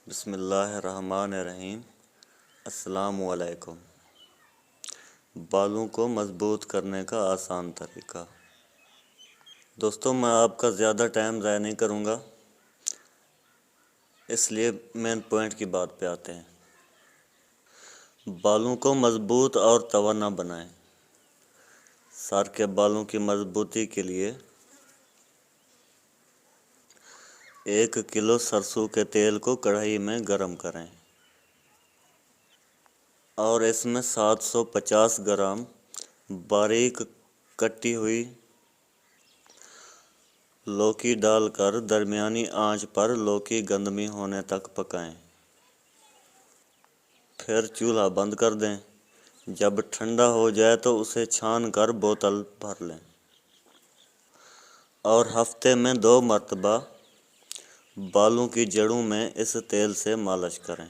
बिस्मिल्लाहिर्रहमानिर्रहीम। अस्सलामु अलैकुम। बालों को मज़बूत करने का आसान तरीका। दोस्तों, मैं आपका ज़्यादा टाइम ज़ाया नहीं करूँगा, इसलिए मेन पॉइंट की बात पे आते हैं। बालों को मज़बूत और तवाना बनाएं। सर के बालों की मज़बूती के लिए 1 किलो सरसों के तेल को कढ़ाई में गरम करें और इसमें 750 ग्राम बारीक कटी हुई लौकी डालकर दरमियानी आंच पर लौकी गंदमी होने तक पकाएं। फिर चूल्हा बंद कर दें। जब ठंडा हो जाए तो उसे छान कर बोतल भर लें और हफ्ते में 2 मरतबा बालों की जड़ों में इस तेल से मालिश करें।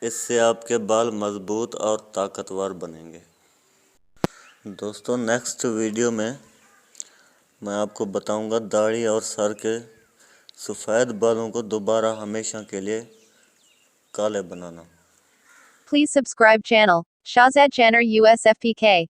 इससे आपके बाल मजबूत और ताकतवर बनेंगे। दोस्तों, नेक्स्ट वीडियो में मैं आपको बताऊंगा दाढ़ी और सर के सफ़ेद बालों को दोबारा हमेशा के लिए काले बनाना। Please subscribe channel Shahzad Janner USFPK.